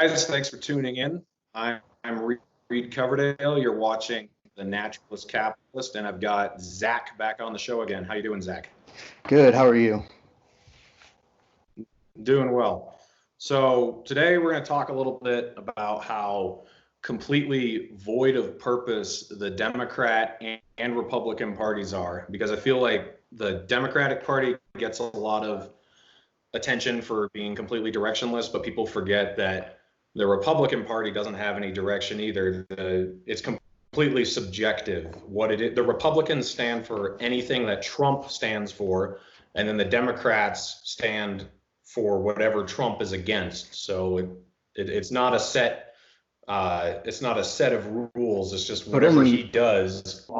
Guys, thanks for tuning in. I'm Reed Coverdale. You're watching The Naturalist Capitalist, and I've got Zach back on the show again. How you doing, Zach? Good. How are you? Doing well. So today we're going to talk a little bit about how completely void of purpose the Democrat and Republican parties are, because I feel like the Democratic Party gets a lot of attention for being completely directionless, but people forget that the Republican Party doesn't have any direction either. It's completely subjective what it is. The Republicans stand for anything that Trump stands for, and then the Democrats stand for whatever Trump is against. So it's not a set of rules. It's just But whatever he only, does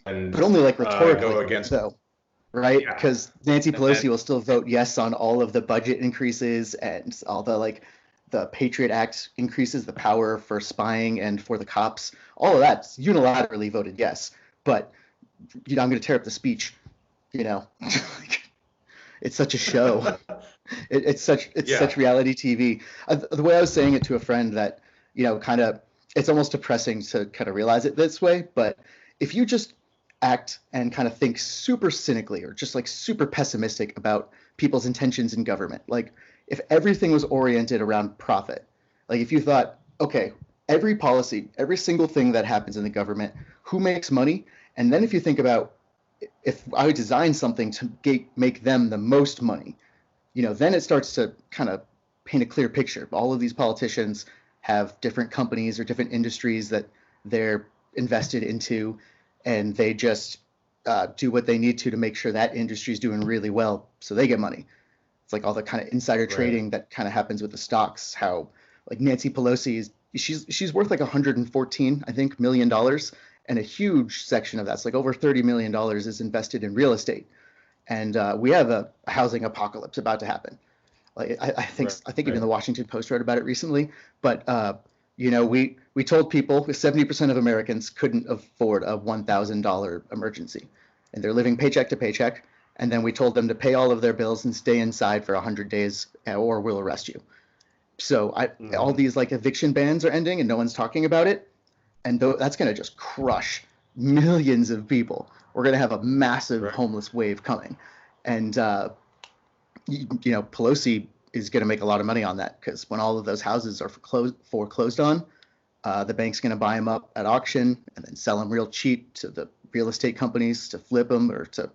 and but only like go rhetorically, against. though, right? Yeah. Because Nancy And Pelosi will still vote yes on all of the budget increases and all the Patriot Act increases, the power for spying and for the cops. All of that's unilaterally voted yes. But I'm going to tear up the speech. You know, it's such a show. It's yeah, such reality TV. The way I was saying it to a friend that, kind of, it's almost depressing to kind of realize it this way. But if you just act and kind of think super cynically or just like super pessimistic about people's intentions in government, like if everything was oriented around profit, like if you thought, okay, every policy, every single thing that happens in the government, who makes money? And then if you think about if I would design something to make them the most money, then it starts to kind of paint a clear picture. All of these politicians have different companies or different industries that they're invested into, and they just do what they need to make sure that industry is doing really well, so they get money. It's like all the kind of insider right. trading that kind of happens with the stocks. How like Nancy Pelosi she's worth like 114, I think, $1 million, and a huge section of that's like over $30 million is invested in real estate, and we have a housing apocalypse about to happen. Like Right. I think even the Washington Post wrote about it recently. But we told people 70% of Americans couldn't afford a $1,000 emergency, and they're living paycheck to paycheck. And then we told them to pay all of their bills and stay inside for 100 days, or we'll arrest you. So all Mhm. these like eviction bans are ending, and no one's talking about it, and that's going to just crush millions of people. We're going to have a massive Right. homeless wave coming, and Pelosi is going to make a lot of money on that because when all of those houses are foreclosed on, the bank's going to buy them up at auction and then sell them real cheap to the real estate companies to flip them or to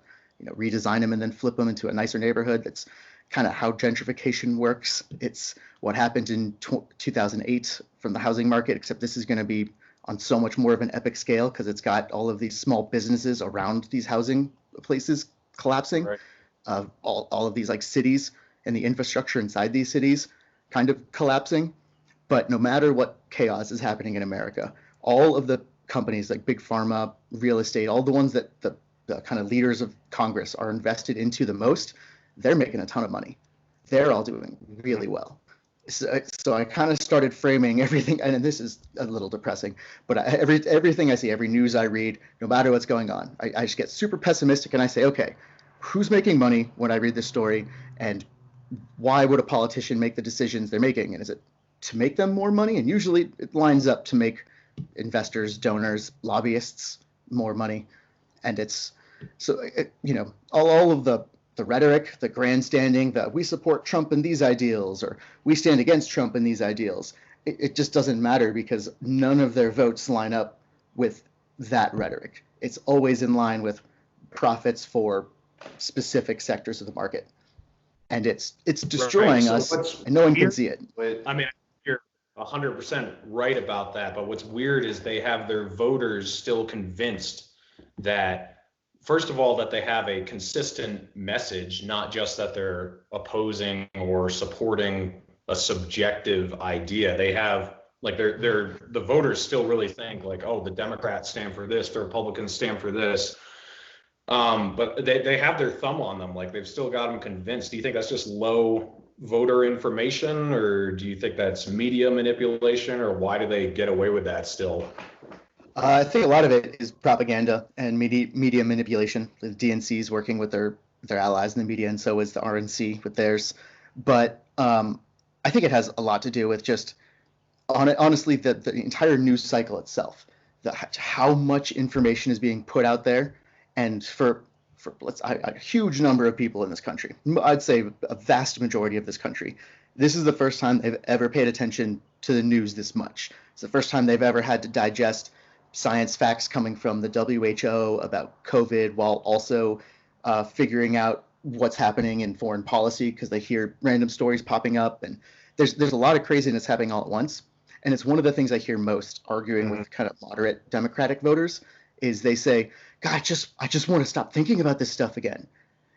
redesign them and then flip them into a nicer neighborhood. That's kind of how gentrification works. It's what happened in 2008 from the housing market, except this is going to be on so much more of an epic scale because it's got all of these small businesses around these housing places collapsing, Right. all of these like cities and the infrastructure inside these cities kind of collapsing. But no matter what chaos is happening in America, all of the companies like big pharma, real estate, all the ones that the kind of leaders of Congress are invested into the most, they're making a ton of money. They're all doing Mhm. really well. So I kind of started framing everything, and this is a little depressing, but everything I see, every news I read, no matter what's going on, I just get super pessimistic and I say, okay, who's making money when I read this story, and why would a politician make the decisions they're making? And is it to make them more money? And usually it lines up to make investors, donors, lobbyists more money. And it's so all of the rhetoric, the grandstanding, that we support Trump and these ideals, or we stand against Trump and these ideals. It just doesn't matter because none of their votes line up with that rhetoric. It's always in line with profits for specific sectors of the market, and it's Right. destroying So us, what's and no one can weird see it. I mean, you're 100% right about that, but what's weird is they have their voters still convinced that, first of all, that they have a consistent message, not just that they're opposing or supporting a subjective idea. They have like the voters still really think like, oh, the Democrats stand for this, the Republicans stand for this. But they have their thumb on them, like they've still got them convinced. Do you think that's just low voter information, or do you think that's media manipulation, or why do they get away with that still? I think a lot of it is propaganda and media manipulation. The DNC is working with their allies in the media, and so is the RNC with theirs. But I think it has a lot to do with just honestly, the entire news cycle itself, how much information is being put out there, and for a huge number of people in this country, I'd say a vast majority of this country, this is the first time they've ever paid attention to the news this much. It's the first time they've ever had to digest science facts coming from the WHO about COVID, while also figuring out what's happening in foreign policy, because they hear random stories popping up, and there's a lot of craziness happening all at once. And it's one of the things I hear most arguing with kind of moderate Democratic voters is they say, God, I just want to stop thinking about this stuff again.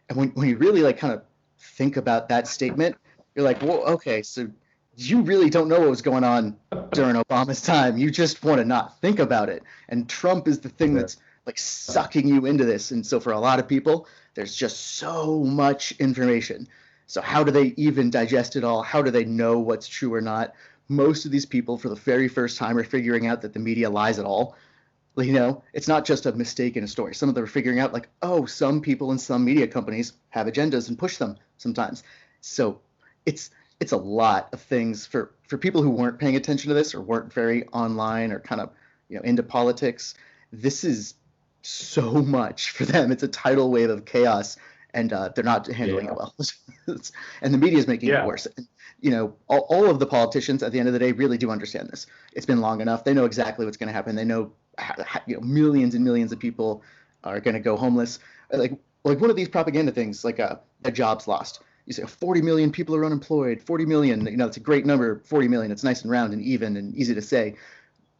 And when you really like kind of think about that statement, you're like, well, okay, so you really don't know what was going on during Obama's time. You just want to not think about it. And Trump is the thing that's like sucking you into this. And so for a lot of people, there's just so much information. So how do they even digest it all? How do they know what's true or not? Most of these people, for the very first time, are figuring out that the media lies at all. You know, it's not just a mistake in a story. Some of them are figuring out, like, oh, some people in some media companies have agendas and push them sometimes. So it's a lot of things for people who weren't paying attention to this or weren't very online or kind of, into politics. This is so much for them. It's a tidal wave of chaos, and they're not handling it well. And the media is making it worse. All of the politicians at the end of the day really do understand this. It's been long enough. They know exactly what's going to happen. They know, millions and millions of people are going to go homeless. Like one of these propaganda things, like a jobs lost. You say 40 million people are unemployed. 40 million, it's a great number. 40 million. It's nice and round and even and easy to say.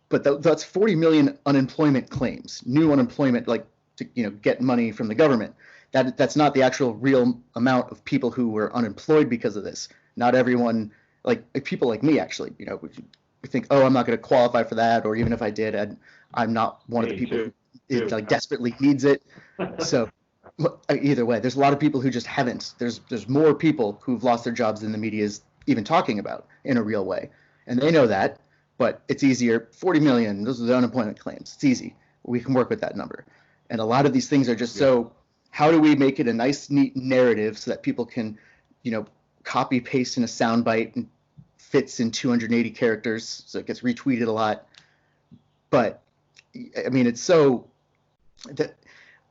But that's 40 million unemployment claims, new unemployment, like to get money from the government. That's not the actual real amount of people who were unemployed because of this. Not everyone, like people like me, actually, we think, oh, I'm not going to qualify for that, or even if I did, I'm not one of the people who like desperately needs it. So either way, there's a lot of people who just haven't. There's more people who've lost their jobs than the media is even talking about in a real way, and they know that. But it's easier. 40 million, those are the unemployment claims. It's easy. We can work with that number. And a lot of these things are just so, how do we make it a nice, neat narrative so that people can, copy paste in a soundbite and fits in 280 characters, so it gets retweeted a lot. But I mean, it's so that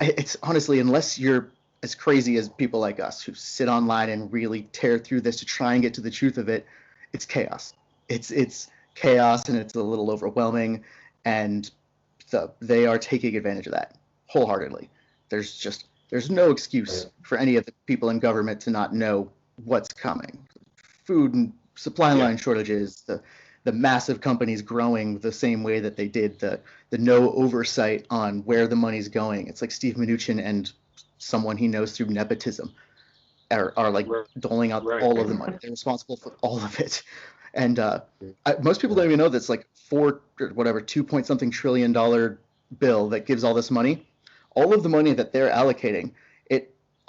it's honestly, unless you're as crazy as people like us who sit online and really tear through this to try and get to the truth of it, it's chaos. It's chaos, and it's a little overwhelming, and they are taking advantage of that wholeheartedly. There's no excuse for any of the people in government to not know what's coming. Food and supply line shortages, the massive companies growing the same way that they did, the no oversight on where the money's going. It's like Steve Mnuchin and someone he knows through nepotism are like doling out all of the money. They're responsible for all of it. And most people don't even know that's like $2 trillion bill that gives all this money. All of the money that they're allocating,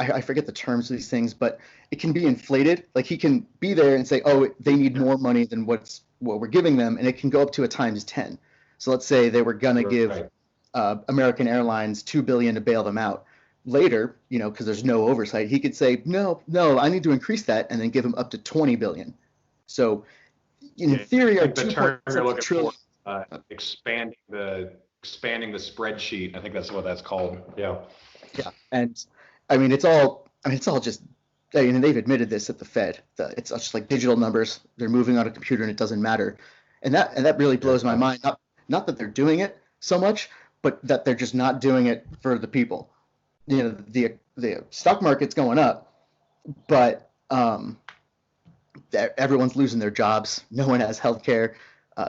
I forget the terms of these things, but it can be inflated. Like he can be there and say, oh, they need more money than what we're giving them, and it can go up to a times 10. So let's say they were gonna give American Airlines $2 billion to bail them out. Later, because there's no oversight, he could say, no, I need to increase that, and then give them up to 20 billion. So in theory, the term you're looking trillion. For expanding the spreadsheet. I think that's what that's called. Yeah. And I mean, it's all just, they've admitted this at the Fed. It's just like digital numbers. They're moving on a computer, and it doesn't matter. And that really blows my mind. Not that they're doing it so much, but that they're just not doing it for the people. The stock market's going up, but everyone's losing their jobs. No one has health care.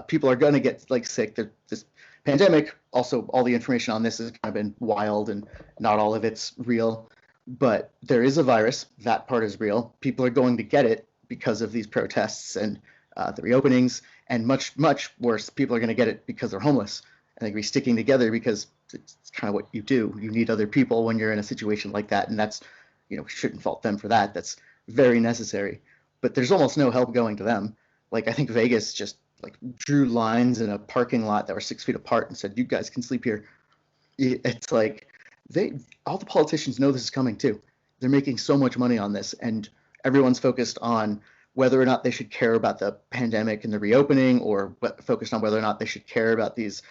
People are going to get sick. This pandemic, also all the information on this has kind of been wild, and not all of it's real. But there is a virus. That part is real. People are going to get it because of these protests and the reopenings. And much, much worse, people are going to get it because they're homeless. And they're going to be sticking together because it's kind of what you do. You need other people when you're in a situation like that. And that's, we shouldn't fault them for that. That's very necessary. But there's almost no help going to them. Like, I think Vegas just drew lines in a parking lot that were 6 feet apart and said, you guys can sleep here. It's like all the politicians know this is coming too. They're making so much money on this, and everyone's focused on whether or not they should care about the pandemic and the reopening, or focused on whether or not they should care about these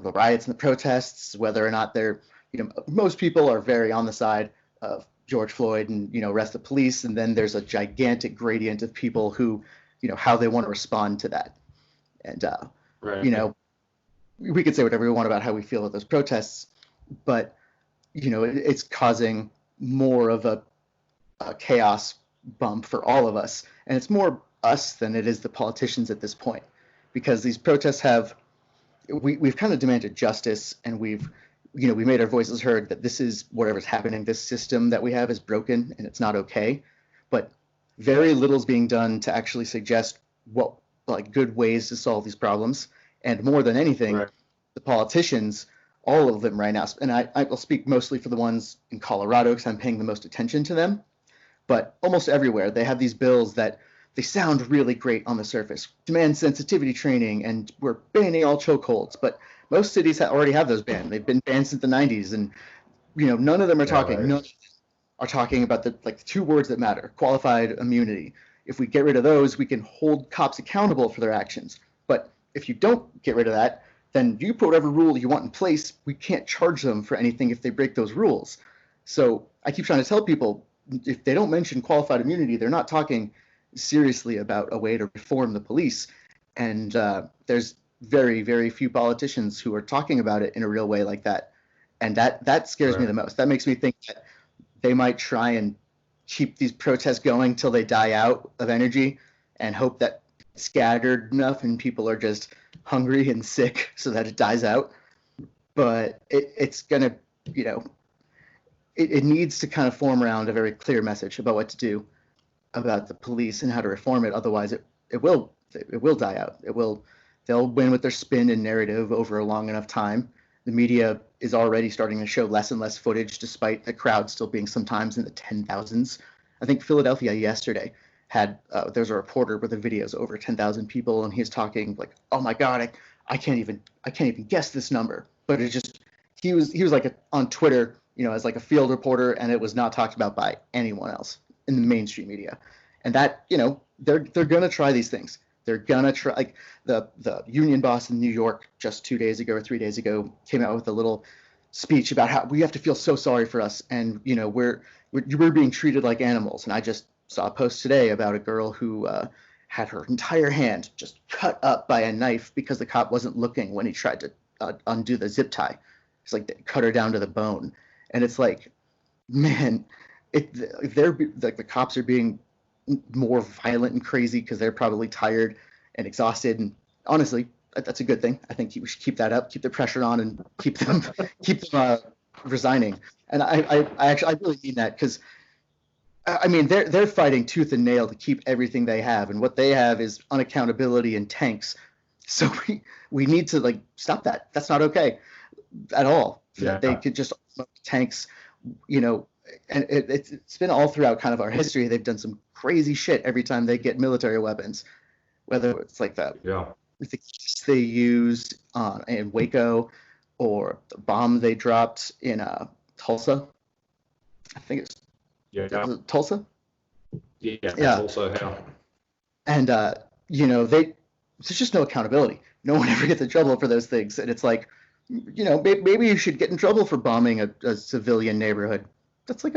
the riots and the protests, whether or not they're, most people are very on the side of George Floyd and, arrest the police. And then there's a gigantic gradient of people who, how they want to respond to that. And, right. We could say whatever we want about how we feel about those protests, but, it's causing more of a chaos bump for all of us. And it's more us than it is the politicians at this point, because these protests we've kind of demanded justice, and we made our voices heard that this is whatever's happening. This system that we have is broken and it's not okay. But very little is being done to actually suggest good ways to solve these problems. And more than anything, right, the politicians, all of them right now, and I will speak mostly for the ones in Colorado because I'm paying the most attention to them, but almost everywhere they have these bills that they sound really great on the surface. Demand sensitivity training, and we're banning all chokeholds. But most cities already have those banned. They've been banned since the 90s, and none of them are talking. Right. None of them are talking about the two words that matter: qualified immunity. If we get rid of those, we can hold cops accountable for their actions. But if you don't get rid of that, then you put whatever rule you want in place. We can't charge them for anything if they break those rules. So I keep trying to tell people, if they don't mention qualified immunity, they're not talking seriously about a way to reform the police. And there's very, very few politicians who are talking about it in a real way like that. And that scares right. me the most. That makes me think that they might try and keep these protests going till they die out of energy, and hope that it's scattered enough and people are just hungry and sick so that it dies out. But it's going to, it needs to kind of form around a very clear message about what to do about the police and how to reform it. Otherwise, it will die out. They'll win with their spin and narrative over a long enough time. The media is already starting to show less and less footage, despite the crowd still being sometimes in the 10,000s. I think Philadelphia yesterday had there's a reporter with a videos over 10,000 people, and he's talking like, "Oh my God, I can't even guess this number." But it just he was like on Twitter, as like a field reporter, and it was not talked about by anyone else in the mainstream media. And that, they're gonna try these things. They're gonna try, like the union boss in New York just 2 days ago or 3 days ago came out with a little speech about how we have to feel so sorry for us, and we're being treated like animals. And I just saw a post today about a girl who had her entire hand just cut up by a knife because the cop wasn't looking when he tried to undo the zip tie. It's like they cut her down to the bone. And it's like, man, if the cops are being more violent and crazy because they're probably tired and exhausted, and honestly, that's a good thing. I think we should keep that up, keep the pressure on, and keep them resigning. And I really mean that, because I mean they're fighting tooth and nail to keep everything they have, and what they have is unaccountability and tanks. So we need to stop that. That's not okay at all. Yeah. They could just tanks, and it's been all throughout kind of our history. They've done some crazy shit every time they get military weapons, whether it's like that. Yeah. The keys they used in Waco, or the bomb they dropped in Tulsa. I think it's Tulsa. Yeah. Tulsa. Yeah. And there's just no accountability. No one ever gets in trouble for those things, and it's like, maybe you should get in trouble for bombing a civilian neighborhood. That's like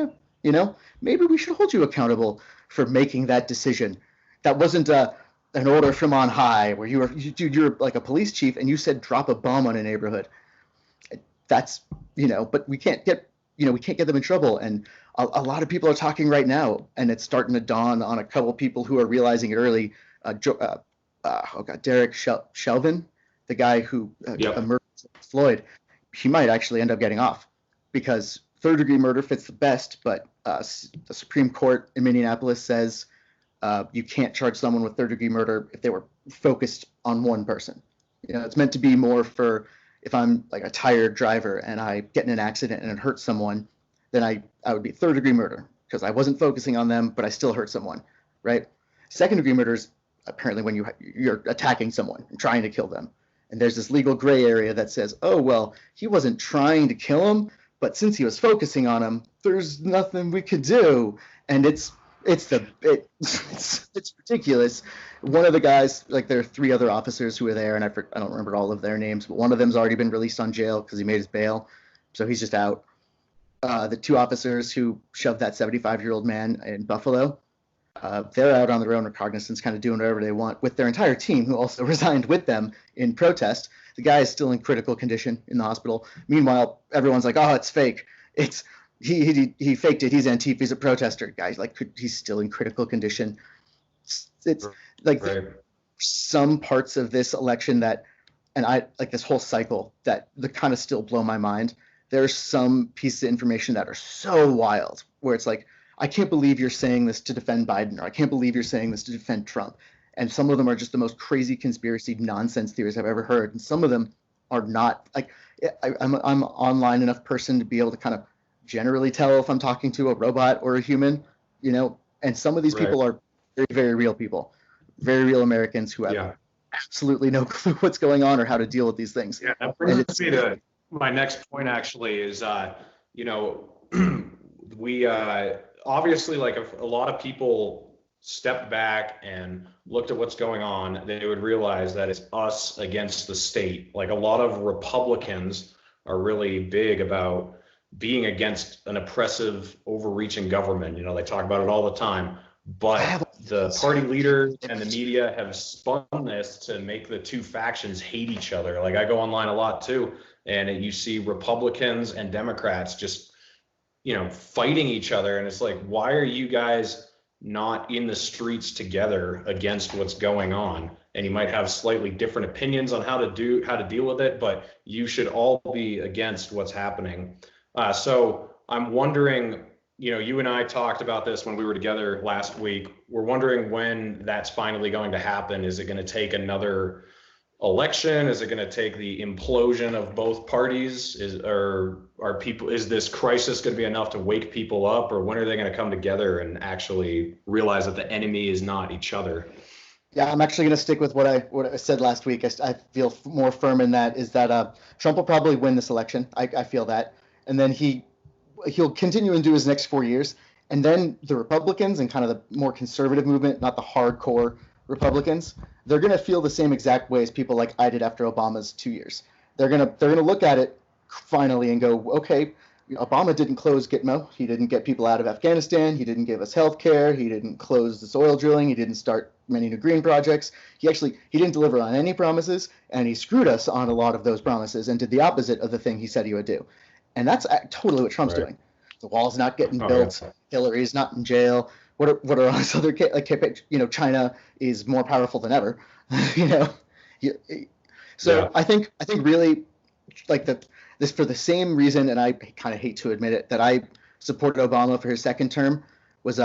maybe we should hold you accountable for making that decision. That wasn't an order from on high where you're like a police chief and you said drop a bomb on a neighborhood. That's, but we can't get them in trouble. And a lot of people are talking right now, and it's starting to dawn on a couple people who are realizing it early. Derek Chauvin, the guy who murdered Floyd, he might actually end up getting off, because third-degree murder fits the best, but the Supreme Court in Minneapolis says you can't charge someone with third-degree murder if they were focused on one person. It's meant to be more for if I'm like a tired driver and I get in an accident and it hurts someone, then I would be third-degree murder because I wasn't focusing on them, but I still hurt someone, right? Second-degree murder is apparently when you're attacking someone and trying to kill them. And there's this legal gray area that says, oh, well, he wasn't trying to kill him, but since he was focusing on him, there's nothing we could do. And it's It's ridiculous. One of the guys, like there are three other officers who were there, and I don't remember all of their names, but one of them's already been released on jail because he made his bail, so he's just out. The two officers who shoved that 75-year-old man in Buffalo, they're out on their own recognizance, kind of doing whatever they want with their entire team, who also resigned with them in protest. The guy is still in critical condition in the hospital. Meanwhile, everyone's like, "Oh, it's fake. It's he faked it. He's Antifa. He's a protester." Guys, like he's still in critical condition. It's like Right. some parts of this election that, and I like this whole cycle that the kind of still blow my mind. There's some pieces of information that are so wild where it's like, I can't believe you're saying this to defend Biden, or I can't believe you're saying this to defend Trump. And some of them are just the most crazy conspiracy nonsense theories I've ever heard. And some of them are not like, I'm an online enough person to be able to kind of generally tell if I'm talking to a robot or a human, you know. And some of these Right. people are very, very real people, very real Americans who have Yeah. absolutely no clue what's going on or how to deal with these things. Yeah, that And brings it's me to my next point actually is, you know, we obviously, like, if a lot of people stepped back and looked at what's going on, they would realize that it's us against the state. Like, a lot of Republicans are really big about being against an oppressive, overreaching government. You know, they talk about it all the time. But the party leaders and the media have spun this to make the two factions hate each other. Like, I go online a lot too, and you see Republicans and Democrats just, you know, fighting each other. And it's like, why are you guys not in the streets together against what's going on? And you might have slightly different opinions on how to deal with it, but you should all be against what's happening. So I'm wondering, you know, you and I talked about this when we were together last week. We're wondering when that's finally going to happen. Is it going to take another election? Is it going to take the implosion of both parties? Is this crisis going to be enough to wake people up, or when are they going to come together and actually realize that the enemy is not each other? Yeah, I'm actually going to stick with what I said last week. I feel more firm in that, is that Trump will probably win this election. I feel that, and then he'll continue and do his next 4 years, and then the Republicans and kind of the more conservative movement, not the hardcore Republicans, they're going to feel the same exact way as people like I did after Obama's 2 years. They're going to look at it finally and go, okay, Obama didn't close Gitmo. He didn't get people out of Afghanistan. He didn't give us health care. He didn't close the oil drilling. He didn't start many new green projects. He didn't deliver on any promises, and he screwed us on a lot of those promises and did the opposite of the thing he said he would do. And that's totally what Trump's doing. The wall's not getting built. Yeah. Hillary's not in jail. What are all these other, like, you know, China is more powerful than ever. You know, so yeah. I think really, like, this for the same reason, and I kind of hate to admit it, that I supported Obama for his second term was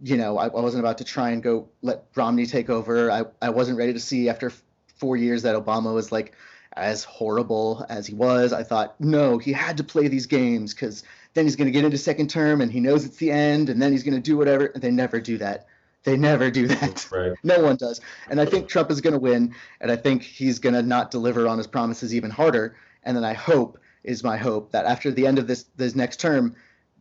you know, I wasn't about to try and go let Romney take over. I wasn't ready to see after 4 years that Obama was like as horrible as he was. I thought, no, he had to play these games because then he's going to get into second term and he knows it's the end, and then he's going to do whatever. And they never do that. They never do that. Right. No one does. And I think Trump is going to win, and I think he's going to not deliver on his promises even harder. And then my hope that after the end of this next term,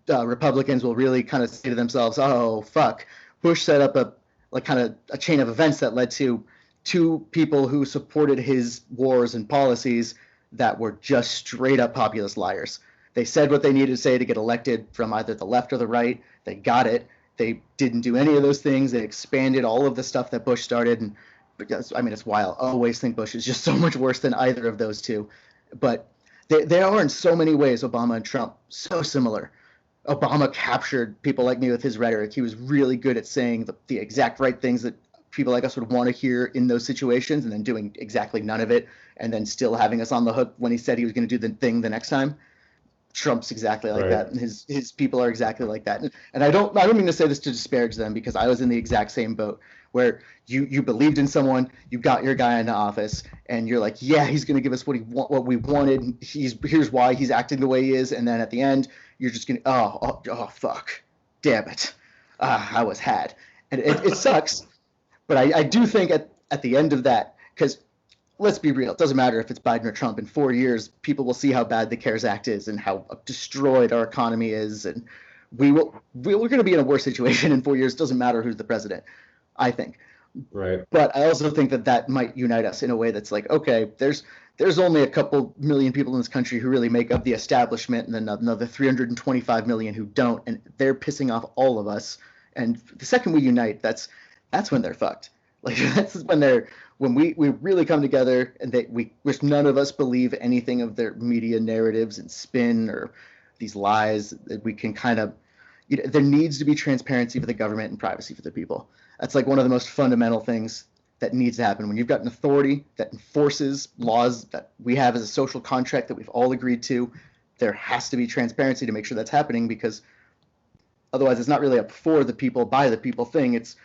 Republicans will really kind of say to themselves, oh, fuck, Bush set up a chain of events that led to two people who supported his wars and policies that were just straight up populist liars. They said what they needed to say to get elected from either the left or the right. They got it. They didn't do any of those things. They expanded all of the stuff that Bush started. And because, I mean, it's wild. I always think Bush is just so much worse than either of those two. But they are in so many ways, Obama and Trump, so similar. Obama captured people like me with his rhetoric. He was really good at saying the exact right things that people like us would want to hear in those situations, and then doing exactly none of it, and then still having us on the hook when he said he was going to do the thing the next time. Trump's exactly like that, and his people are exactly like that. And I don't mean to say this to disparage them, because I was in the exact same boat where you believed in someone, you got your guy into office, and you're like, yeah, he's going to give us what we wanted. Here's why he's acting the way he is, and then at the end, you're just going to oh fuck, damn it, I was had, and it sucks. But I do think at the end of that, because let's be real, it doesn't matter if it's Biden or Trump. In 4 years, people will see how bad the CARES Act is and how destroyed our economy is, and we're going to be in a worse situation in 4 years. Doesn't matter who's the president, I think. Right. But I also think that might unite us in a way that's like, okay, there's only a couple million people in this country who really make up the establishment, and then another 325 million who don't, and they're pissing off all of us. And the second we unite, that's when they're fucked. Like that's when we really come together, and which none of us believe anything of their media narratives and spin or these lies. That we can kind of, there needs to be transparency for the government and privacy for the people. That's like one of the most fundamental things that needs to happen. When you've got an authority that enforces laws that we have as a social contract that we've all agreed to, there has to be transparency to make sure that's happening, because otherwise it's not really a for the people, by the people thing. It's,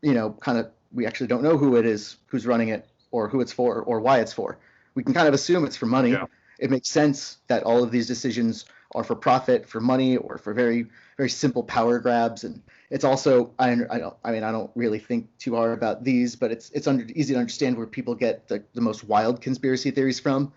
kind of, we actually don't know who it is, who's running it, or who it's for, or why it's for. We can kind of assume it's for money. Yeah. It makes sense that all of these decisions are for profit, for money, or for very, very simple power grabs. And it's also, I don't really think too hard about these, but it's easy to understand where people get the most wild conspiracy theories from,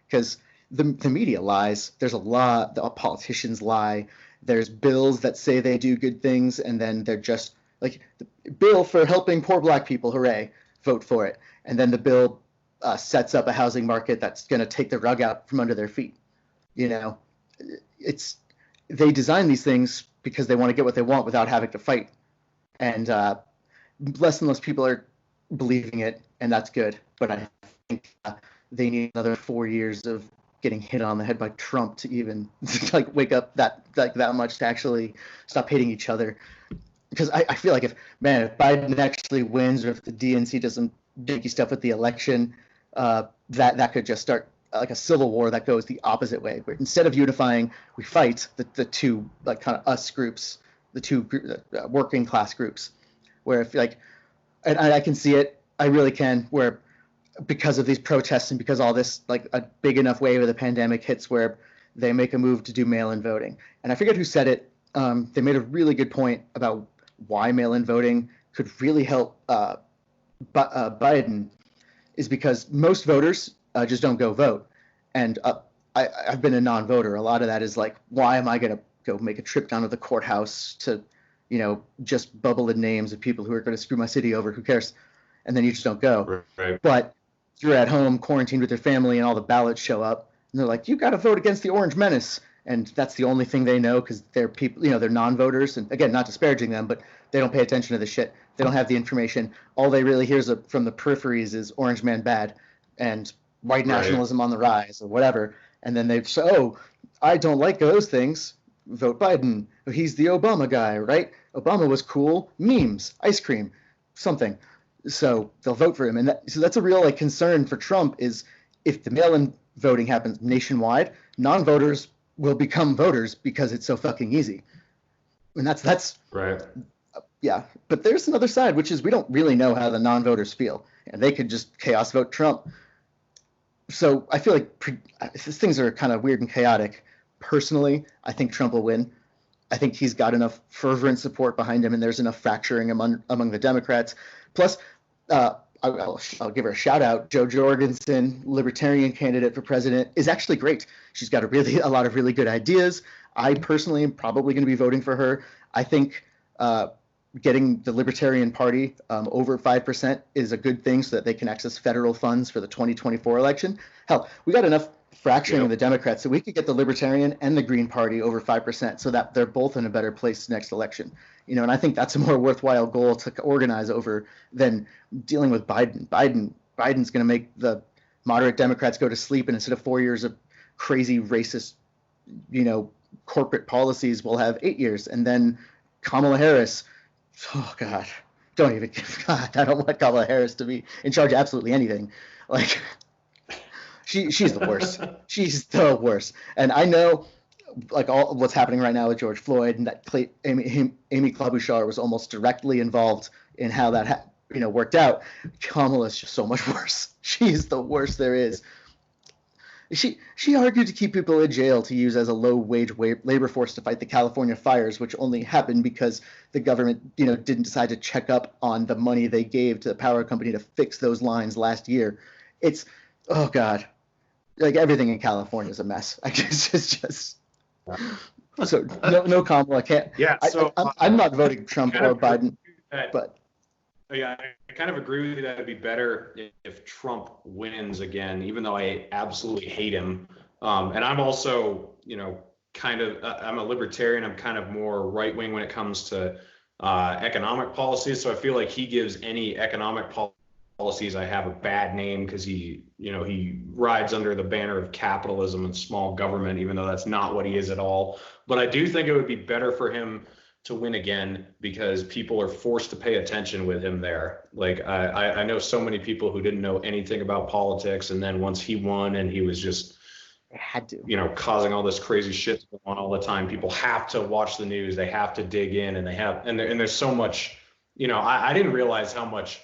because the media lies. There's a lot, the politicians lie. There's bills that say they do good things, and then they're just like, the bill for helping poor black people, hooray, vote for it. And then the bill sets up a housing market that's going to take the rug out from under their feet. They design these things because they want to get what they want without having to fight. And less and less people are believing it, and that's good. But I think they need another 4 years of getting hit on the head by Trump to even wake up that much to actually stop hating each other. Because I feel like if Biden actually wins, or if the DNC does some janky stuff with the election, that could just start like a civil war that goes the opposite way, where instead of unifying, we fight the two, like, kind of us groups, the two working class groups, where if and I can see it, I really can, where because of these protests and because all this, like, a big enough wave of the pandemic hits, where they make a move to do mail-in voting. And I forget who said it. They made a really good point about why mail-in voting could really help Biden, is because most voters just don't go vote. And I've been a non-voter. A lot of that is like, why am I going to go make a trip down to the courthouse to, just bubble the names of people who are going to screw my city over? Who cares? And then you just don't go. Right. But you're at home quarantined with your family, and all the ballots show up, and they're like, you got to vote against the Orange Menace. And that's the only thing they know, because they're people, they're non-voters. And again, not disparaging them, but they don't pay attention to the shit. They don't have the information. All they really hear from the peripheries is Orange Man bad and white nationalism on the rise, or whatever. And then they say, oh, I don't like those things. Vote Biden. He's the Obama guy, right? Obama was cool. Memes, ice cream, something. So they'll vote for him. And so that's a real concern for Trump, is if the mail-in voting happens nationwide, non-voters will become voters because it's so fucking easy. And that's right. Yeah. But there's another side, which is we don't really know how the non-voters feel, and they could just chaos vote Trump. So I feel like these things are kind of weird and chaotic. Personally, I think Trump will win. I think he's got enough fervent support behind him, and there's enough fracturing among the Democrats. Plus, I'll give her a shout out. Jo Jorgensen, libertarian candidate for president, is actually great. She's got a lot of really good ideas. I personally am probably going to be voting for her. I think getting the Libertarian Party over 5% is a good thing, so that they can access federal funds for the 2024 election. Hell, we got enough fracturing of the Democrats, so we could get the Libertarian and the Green Party over 5%, so that they're both in a better place next election. And I think that's a more worthwhile goal to organize over than dealing with Biden. Biden's going to make the moderate Democrats go to sleep, and instead of 4 years of crazy racist, corporate policies, we'll have 8 years. And then Kamala Harris, oh God, I don't want Kamala Harris to be in charge of absolutely anything. Like, she's the worst. She's the worst. And I know, like, all what's happening right now with George Floyd, and that Amy Klobuchar was almost directly involved in how that worked out. Kamala's just so much worse. She's the worst there is. She argued to keep people in jail to use as a low-wage labor force to fight the California fires, which only happened because the government, didn't decide to check up on the money they gave to the power company to fix those lines last year. It's, oh God, like, everything in California is a mess. It's just, So no Kamala. I can't. Yeah. So I'm not voting Trump or Biden, but yeah, I kind of agree with you that it'd be better if Trump wins again, even though I absolutely hate him. And I'm also, kind of, I'm a libertarian. I'm kind of more right wing when it comes to economic policies. So I feel like he gives any economic policies I have a bad name because he rides under the banner of capitalism and small government, even though that's not what he is at all. But I do think it would be better for him to win again because people are forced to pay attention with him there. Like I know so many people who didn't know anything about politics, and then once he won and he was just had to, causing all this crazy shit going on all the time, people have to watch the news, they have to dig in, and there's so much. I didn't realize how much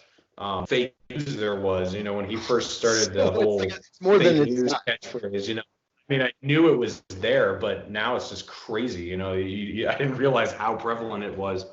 fake news there was. When he first started the whole it's more fake than news catchphrase. I mean, I knew it was there, but now it's just crazy. I didn't realize how prevalent it was.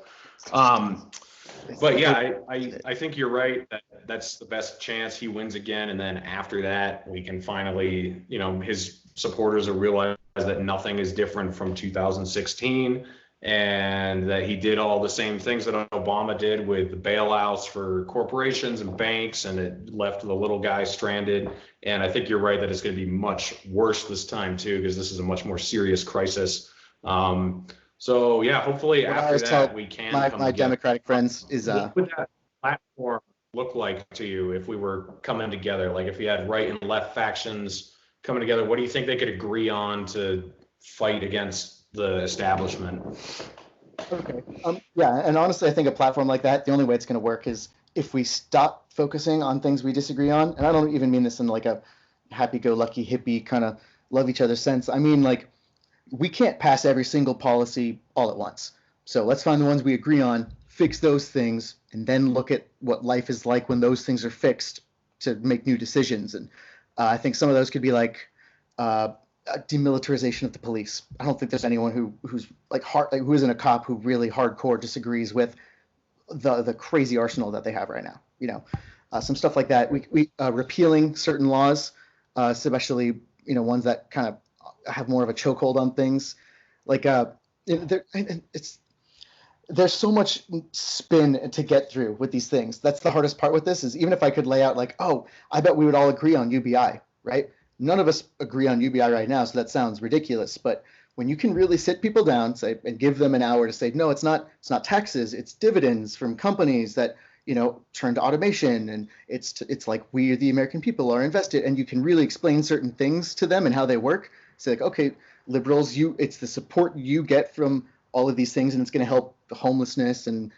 But yeah, I think you're right that that's the best chance he wins again. And then after that, we can finally, his supporters will realize that nothing is different from 2016 and that he did all the same things that Obama did with the bailouts for corporations and banks, and it left the little guy stranded. And I think you're right that it's going to be much worse this time too, because this is a much more serious crisis. So yeah, hopefully after that we can. My Democratic friends is what would that platform look like to you if we were coming together? Like if you had right and left factions coming together, what do you think they could agree on to fight against the establishment? Okay. Yeah, and honestly, I think a platform like that, the only way it's going to work is if we stop focusing on things we disagree on. And I don't even mean this in like a happy-go-lucky hippie kind of love each other sense. I mean, like, we can't pass every single policy all at once. So let's find the ones we agree on, fix those things, and then look at what life is like when those things are fixed to make new decisions. And I think some of those could be like demilitarization of the police. I don't think there's anyone who's who isn't a cop who really hardcore disagrees with the crazy arsenal that they have right now. Some stuff like that. We repealing certain laws, especially ones that kind of have more of a chokehold on things. Like there's so much spin to get through with these things. That's the hardest part with this. Is even if I could lay out like, oh, I bet we would all agree on UBI, right? None of us agree on UBI right now, so that sounds ridiculous. But when you can really sit people down, and give them an hour to say, no, it's not taxes, it's dividends from companies that turn to automation, and it's like we, the American people, are invested, and you can really explain certain things to them and how they work. Say like, okay, liberals, it's the support you get from all of these things, and it's going to help the homelessness and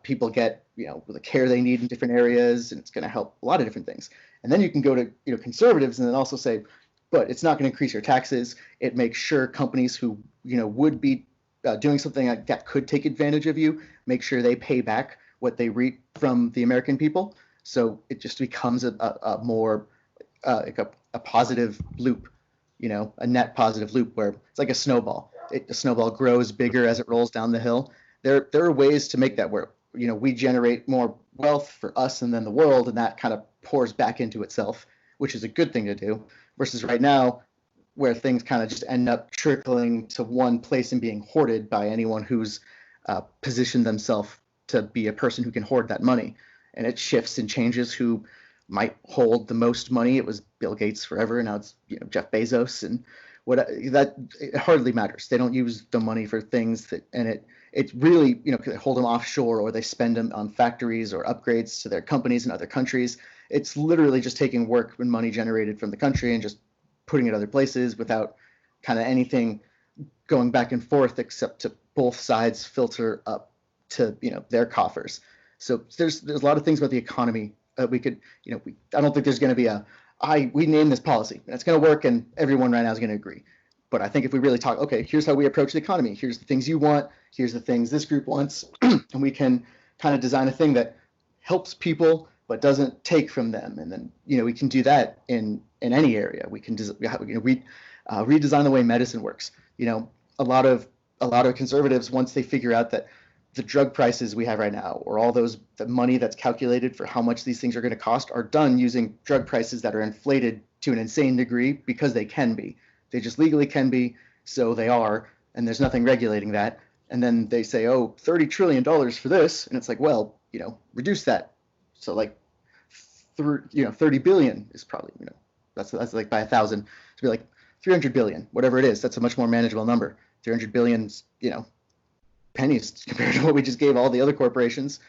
people get the care they need in different areas, and it's going to help a lot of different things. And then you can go to conservatives and then also say, but it's not going to increase your taxes. It makes sure companies who would be doing something like that could take advantage of you, make sure they pay back what they reap from the American people. So it just becomes a more like a positive loop, a net positive loop where it's like a snowball. The snowball grows bigger as it rolls down the hill. There are ways to make that work. We generate more wealth for us and then the world, and that kind of pours back into itself, which is a good thing to do, versus right now where things kind of just end up trickling to one place and being hoarded by anyone who's positioned themselves to be a person who can hoard that money. And it shifts and changes who might hold the most money. It was Bill Gates forever, and now it's Jeff Bezos, and it hardly matters. They don't use the money for things it really they hold them offshore, or they spend them on factories or upgrades to their companies in other countries. It's literally just taking work and money generated from the country and just putting it other places without kind of anything going back and forth, except to both sides filter up to their coffers. So there's a lot of things about the economy we could I don't think there's going to be we name this policy and it's going to work and everyone right now is going to agree. But I think if we really talk, okay, here's how we approach the economy. Here's the things you want. Here's the things this group wants, and we can kind of design a thing that helps people but doesn't take from them. And then we can do that in any area. We can redesign the way medicine works. A lot of conservatives, once they figure out that the drug prices we have right now, or all the money that's calculated for how much these things are going to cost, are done using drug prices that are inflated to an insane degree because they can be. They just legally can be, so they are. and there's nothing regulating that. And then they say, oh, $30 trillion for this. And it's like, well, reduce that. So like, 30 billion is probably, that's like by 1,000. To be like 300 billion, whatever it is, that's a much more manageable number. 300 billion, pennies compared to what we just gave all the other corporations.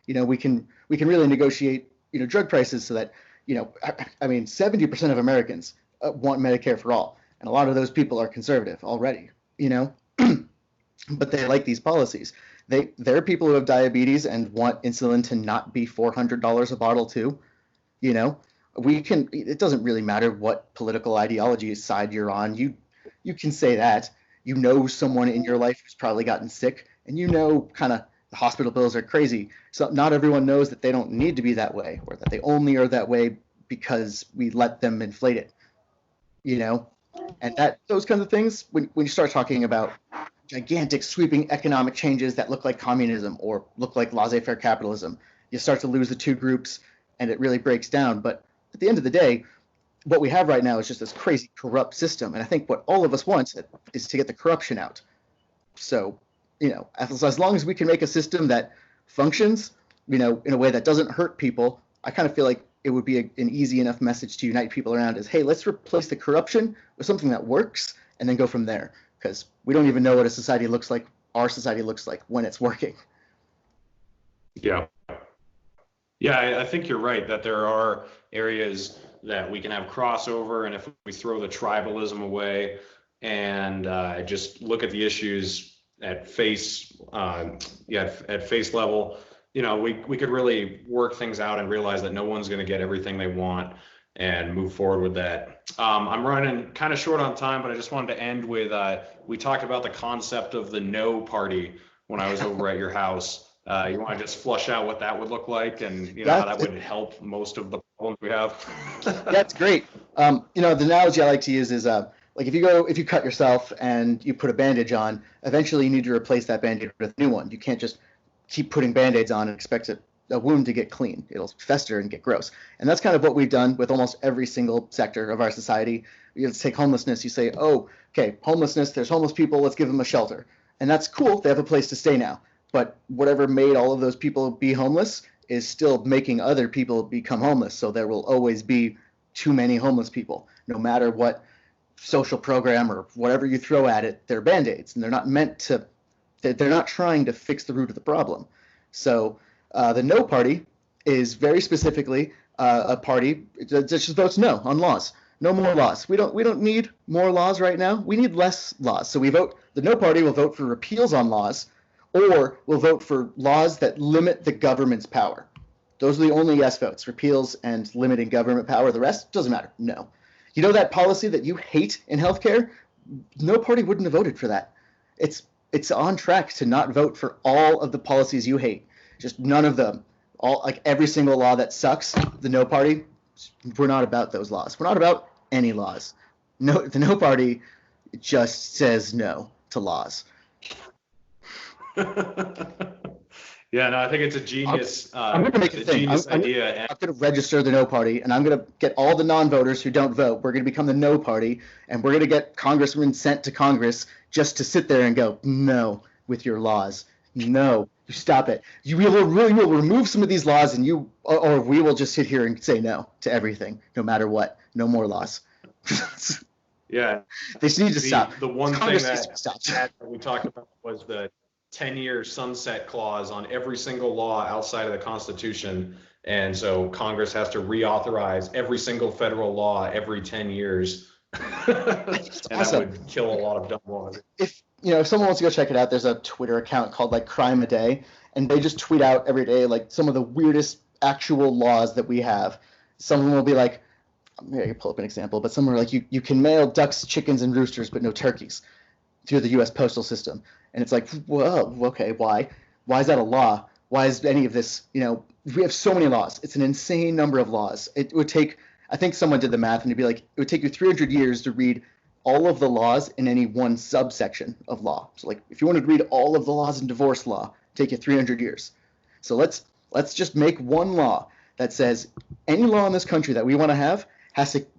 We can really negotiate, drug prices so that, 70% of Americans want Medicare for all. And a lot of those people are conservative already, but they like these policies. There are people who have diabetes and want insulin to not be $400 a bottle too. It doesn't really matter what political ideology side you're on. You can say that. Someone in your life who's probably gotten sick, and kind of the hospital bills are crazy. So not everyone knows that they don't need to be that way, or that they only are that way because we let them inflate it. And those kinds of things, when you start talking about gigantic sweeping economic changes that look like communism or look like laissez-faire capitalism, you start to lose the two groups, and it really breaks down. But at the end of the day, what we have right now is just this crazy corrupt system. And I think what all of us want is to get the corruption out. So, as long as we can make a system that functions, in a way that doesn't hurt people, I kind of feel like it would be an easy enough message to unite people around is, hey, let's replace the corruption with something that works and then go from there. Because we don't even know what a society looks like, our society looks like when it's working. Yeah. Yeah, I think you're right that there are areas that we can have crossover, and if we throw the tribalism away and just look at the issues at face level, we could really work things out and realize that no one's going to get everything they want and move forward with that. I'm running kind of short on time, but I just wanted to end with we talked about the concept of the no party when I was over at your house. You want to just flush out what that would look like, and how that would help most of the problems we have? That's great. The analogy I like to use is like if you cut yourself and you put a bandage on, eventually you need to replace that bandage with a new one. You can't just keep putting band-aids on and expect a wound to get clean. It'll fester and get gross. And that's kind of what we've done with almost every single sector of our society. Let's take homelessness. You say, oh, okay, homelessness, there's homeless people, let's give them a shelter. And that's cool. They have a place to stay now. But whatever made all of those people be homeless is still making other people become homeless. So there will always be too many homeless people, no matter what social program or whatever you throw at it. They're band-aids, and they're not trying to fix the root of the problem. So the No Party is very specifically a party that just votes no on laws. No more laws. We don't need more laws right now. We need less laws. So the No Party will vote for repeals on laws, or will vote for laws that limit the government's power. Those are the only yes votes, repeals and limiting government power. The rest doesn't matter. No. That policy that you hate in healthcare, No Party wouldn't have voted for that. It's on track to not vote for all of the policies you hate. Just none of them. Like every single law that sucks, the No Party, we're not about those laws. We're not about any laws. No, the No Party just says no to laws. Yeah, no, I think it's a genius. I'm going to make a genius I'm idea. I'm going to register the No Party, and I'm going to get all the non-voters who don't vote. We're going to become the No Party, and we're going to get congressmen sent to Congress just to sit there and go, no, with your laws. No, you stop it. You will remove some of these laws, and or we will just sit here and say no to everything, no matter what. No more laws. Yeah, they just need to stop. The one thing that we talked about was the 10-year sunset clause on every single law outside of the Constitution. And so Congress has to reauthorize every single federal law every 10 years. And awesome. That would kill a lot of dumb laws. If someone wants to go check it out, there's a Twitter account called like Crime a Day, and they just tweet out every day like some of the weirdest actual laws that we have. Someone will be like, I can pull up an example, but some are like you can mail ducks, chickens, and roosters, but no turkeys through the U.S. postal system. And it's like, whoa, okay, why? Why is that a law? Why is any of this, we have so many laws. It's an insane number of laws. It would take, I think someone did the math, and it'd be like, it would take you 300 years to read all of the laws in any one subsection of law. So like, if you wanted to read all of the laws in divorce law, it'd take you 300 years. So let's just make one law that says any law in this country that we want to have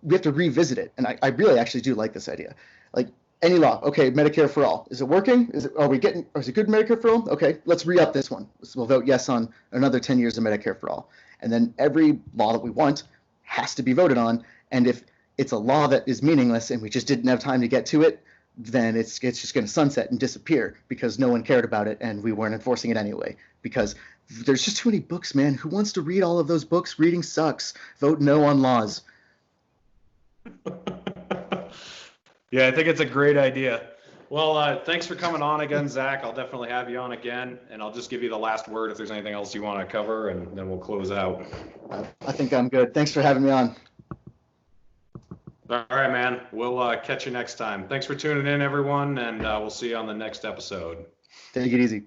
we have to revisit it. And I really actually do like this idea. Like, Any law. Okay, Medicare for all. Is it working? Is it good Medicare for all? Okay, let's re-up this one. So we'll vote yes on another 10 years of Medicare for all. And then every law that we want has to be voted on. And if it's a law that is meaningless and we just didn't have time to get to it, then it's just going to sunset and disappear because no one cared about it and we weren't enforcing it anyway. Because there's just too many books, man. Who wants to read all of those books? Reading sucks. Vote no on laws. Yeah, I think it's a great idea. Well, thanks for coming on again, Zach. I'll definitely have you on again, and I'll just give you the last word if there's anything else you want to cover, and then we'll close out. I think I'm good. Thanks for having me on. All right, man. We'll catch you next time. Thanks for tuning in, everyone, and we'll see you on the next episode. Take it easy.